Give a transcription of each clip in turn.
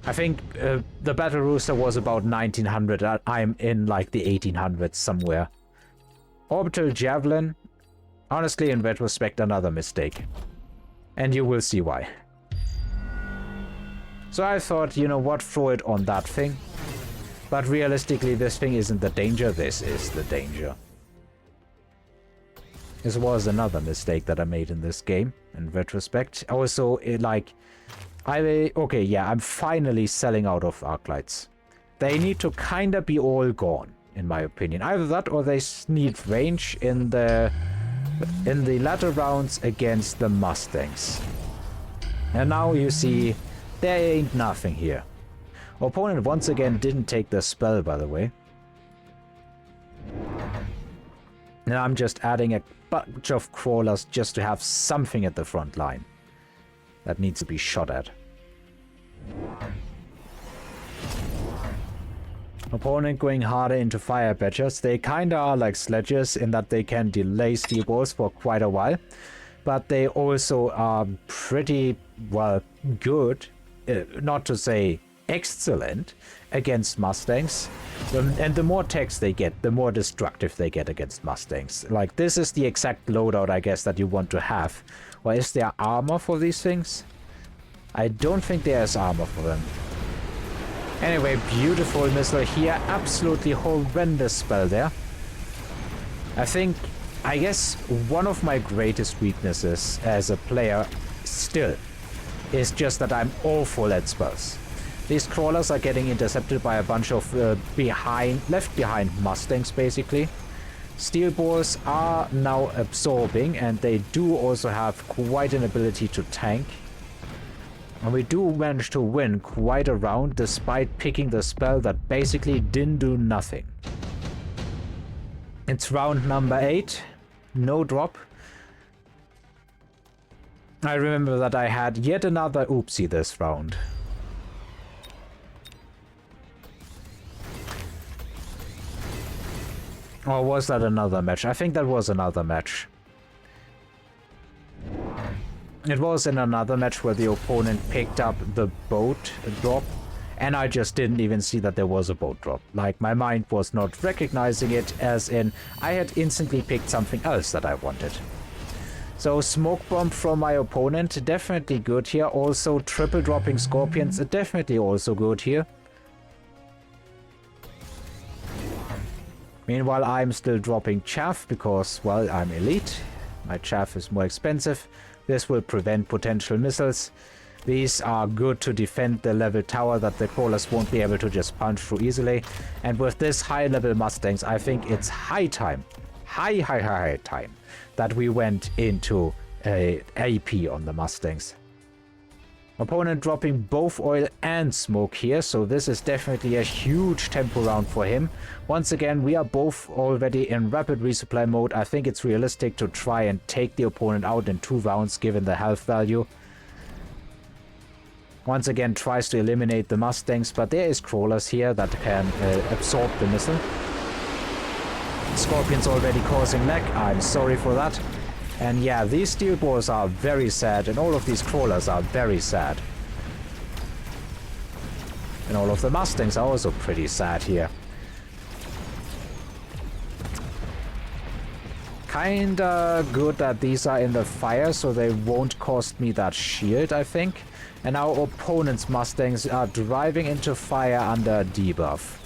I think the Battle Rooster was about 1900. I'm in like the 1800s somewhere. Orbital Javelin. Honestly, in retrospect, another mistake. And you will see why. So I thought, you know what, throw it on that thing. But realistically, this thing isn't the danger, this is the danger. This was another mistake that I made in this game, in retrospect. Also, okay, yeah, I'm finally selling out of arc lights. They need to kinda be all gone, in my opinion. Either that or they need range in the latter rounds against the Mustangs. And now you see, there ain't nothing here. Opponent once again didn't take the spell, by the way. And I'm just adding a bunch of crawlers just to have something at the front line that needs to be shot at. Opponent going harder into fire badgers. They kinda are like sledges in that they can delay steel balls for quite a while. But they also are pretty, well, good, not to say excellent, against Mustangs. And the more text they get, the more destructive they get against Mustangs. Like, this is the exact loadout, I guess, that you want to have. Or is there armor for these things? I don't think there's armor for them. Anyway, beautiful missile here. Absolutely horrendous spell there. I guess one of my greatest weaknesses as a player still is just that I'm awful at spells. These crawlers are getting intercepted by a bunch of left behind Mustangs, basically. Steel balls are now absorbing, and they do also have quite an ability to tank. And we do manage to win quite a round despite picking the spell that basically didn't do nothing. It's round number 8. No drop. I remember that I had yet another oopsie this round. Or was that another match? I think that was another match. It was in another match where the opponent picked up the boat drop, and I just didn't even see that there was a boat drop. Like, my mind was not recognizing it, as in I had instantly picked something else that I wanted. So smoke bomb from my opponent, definitely good here. Also triple dropping scorpions, definitely also good here. Meanwhile, I'm still dropping chaff because, well, I'm elite. My chaff is more expensive. This will prevent potential missiles. These are good to defend the level tower that the crawlers won't be able to just punch through easily. And with this high level Mustangs, I think it's high time, high time that we went into a AP on the Mustangs. Opponent dropping both oil and smoke here, so this is definitely a huge tempo round for him. Once again, we are both already in rapid resupply mode. I think it's realistic to try and take the opponent out in 2 rounds given the health value. Once again, tries to eliminate the Mustangs, but there is crawlers here that can absorb the missile. Scorpions already causing lag. I'm sorry for that. And yeah, these steel balls are very sad, and all of these crawlers are very sad. And all of the Mustangs are also pretty sad here. Kinda good that these are in the fire, so they won't cost me that shield, I think. And our opponent's Mustangs are driving into fire under debuff.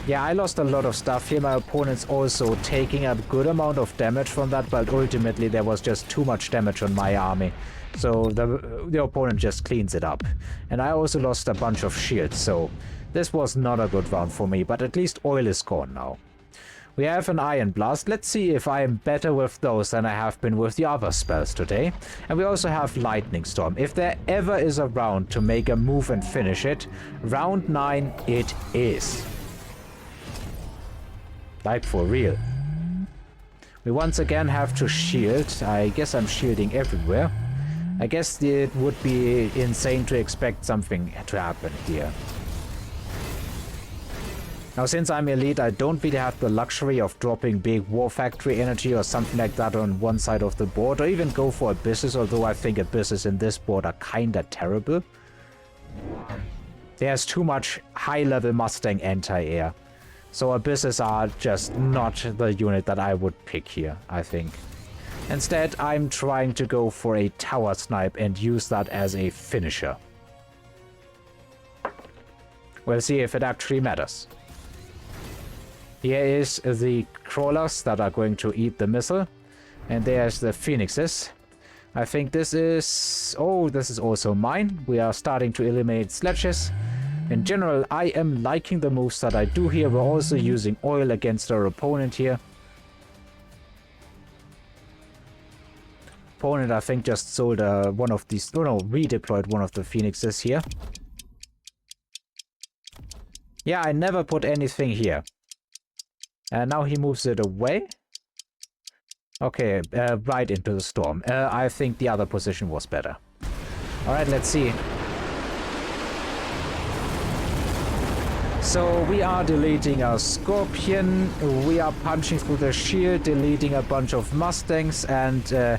Yeah, I lost a lot of stuff here. My opponent's also taking a good amount of damage from that, but ultimately there was just too much damage on my army. So the opponent just cleans it up. And I also lost a bunch of shields, so this was not a good round for me, but at least oil is gone now. We have an Iron Blast. Let's see if I am better with those than I have been with the other spells today. And we also have Lightning Storm. If there ever is a round to make a move and finish it, round 9 it is. Like, for real. We once again have to shield. I guess I'm shielding everywhere. I guess it would be insane to expect something to happen here. Now, since I'm elite, I don't really have the luxury of dropping big war factory energy or something like that on one side of the board, or even go for abysses, although I think abysses in this board are kinda terrible. There's too much high-level Mustang anti-air. So Abysses are just not the unit that I would pick here, I think. Instead, I'm trying to go for a tower snipe and use that as a finisher. We'll see if it actually matters. Here is the crawlers that are going to eat the missile. And there's the phoenixes. I think this is... Oh, this is also mine. We are starting to eliminate sledges. In general, I am liking the moves that I do here. We're also using oil against our opponent here. Opponent, I think, just sold one of these... Oh no, redeployed one of the phoenixes here. Yeah, I never put anything here. And now he moves it away. Okay, right into the storm. I think the other position was better. Alright, let's see. So we are deleting our Scorpion. We are punching through the shield, deleting a bunch of Mustangs, and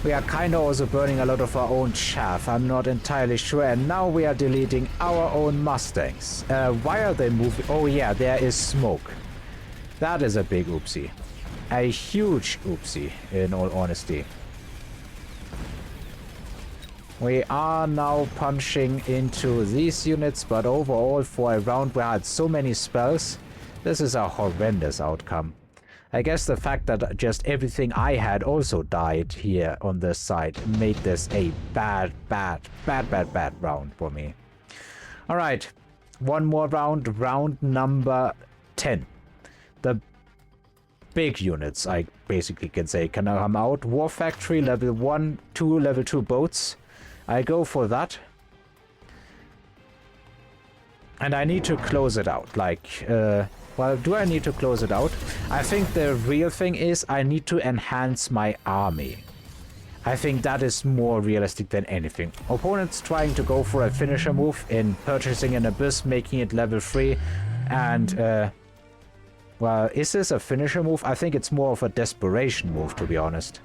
we are kind of also burning a lot of our own chaff. I'm not entirely sure. And now we are deleting our own Mustangs. Why are they moving? Oh yeah, there is smoke. That is a big oopsie. A huge oopsie, in all honesty. We are now punching into these units, but overall for a round where I had so many spells, this is a horrendous outcome. I guess the fact that just everything I had also died here on this side made this a bad round for me. Alright, one more round, round number 10. The big units, I basically can say, can come out. War Factory, level 1, 2 level 2 boats. I go for that. And I need to close it out. Like, well, do I need to close it out? I think the real thing is I need to enhance my army. I think that is more realistic than anything. Opponents trying to go for a finisher move in purchasing an Abyss, making it level 3. And, well, is this a finisher move? I think it's more of a desperation move, to be honest.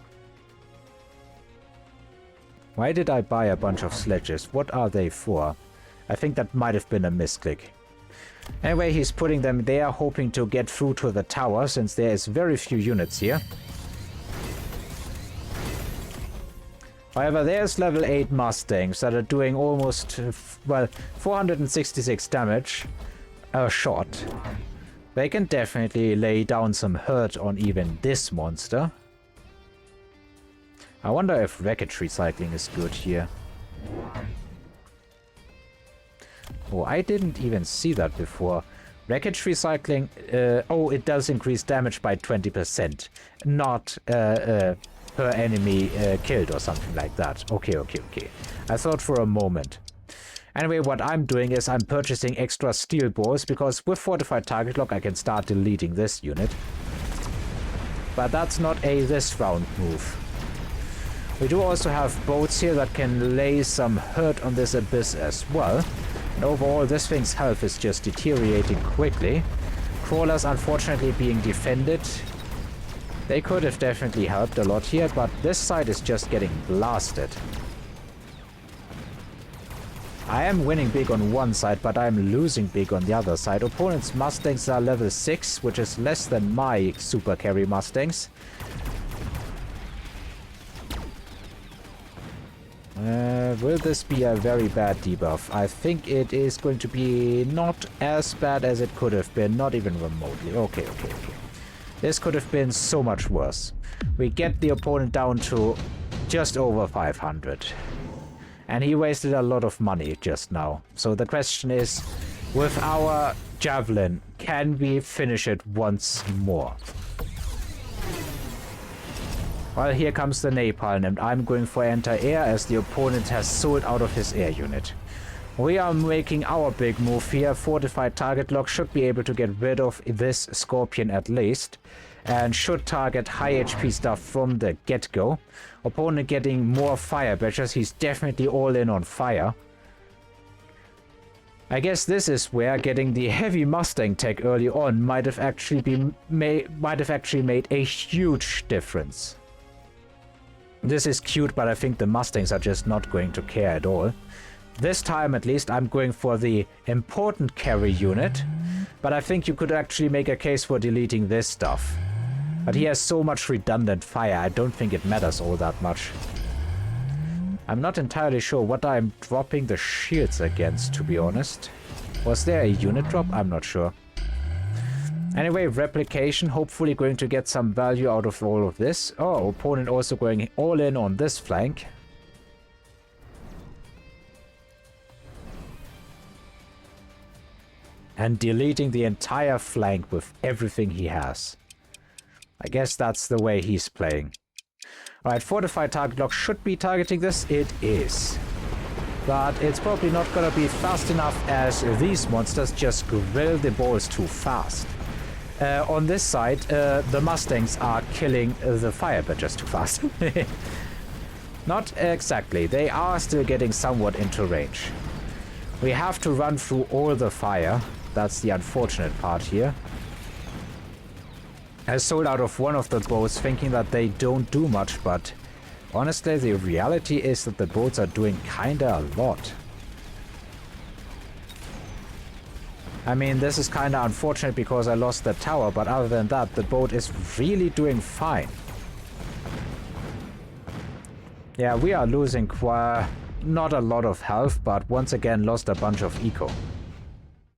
Why did I buy a bunch of sledges? What are they for? I think that might have been a misclick. Anyway, he's putting them there, hoping to get through to the tower, since there is very few units here. However, there's level 8 Mustangs that are doing almost, well, 466 damage a shot. They can definitely lay down some hurt on even this monster. I wonder if wreckage recycling is good here. Oh, I didn't even see that before. Wreckage recycling, oh, it does increase damage by 20%, not per enemy killed or something like that. Okay. I thought for a moment. Anyway, what I'm doing is I'm purchasing extra steel bores, because with fortified target lock I can start deleting this unit. But that's not a this round move. We do also have boats here that can lay some hurt on this Abyss as well. And overall, this thing's health is just deteriorating quickly. Crawlers unfortunately being defended. They could have definitely helped a lot here, but this side is just getting blasted. I am winning big on one side, but I'm losing big on the other side. Opponent's Mustangs are level 6, which is less than my super carry Mustangs. Will this be a very bad debuff? I think it is going to be not as bad as it could have been, not even remotely. Okay. This could have been so much worse. We get the opponent down to just over 500. And he wasted a lot of money just now. So the question is, with our Javelin, can we finish it once more? Well, here comes the Napalm, and I'm going for anti-air as the opponent has sold out of his air unit. We are making our big move here. Fortified target lock should be able to get rid of this Scorpion at least, and should target high HP stuff from the get-go. Opponent getting more fire badges. He's definitely all in on fire. I guess this is where getting the heavy Mustang tech early on might have actually made a huge difference. This is cute, but I think the Mustangs are just not going to care at all. This time at least I'm going for the important carry unit, but I think you could actually make a case for deleting this stuff. But he has so much redundant fire, I don't think it matters all that much. I'm not entirely sure what I'm dropping the shields against, to be honest. Was there a unit drop? I'm not sure. Anyway, replication, hopefully going to get some value out of all of this. Oh, opponent also going all in on this flank. And deleting the entire flank with everything he has. I guess that's the way he's playing. Alright, fortified target lock should be targeting this. It is. But it's probably not gonna be fast enough as these monsters just grill the balls too fast. On this side, the Mustangs are killing the Firebirds too fast. Not exactly. They are still getting somewhat into range. We have to run through all the fire. That's the unfortunate part here. I sold out of one of the boats thinking that they don't do much, but honestly the reality is that the boats are doing kinda a lot. I mean, this is kinda unfortunate because I lost the tower, but other than that, the boat is really doing fine. Yeah, we are losing not a lot of health, but once again lost a bunch of eco.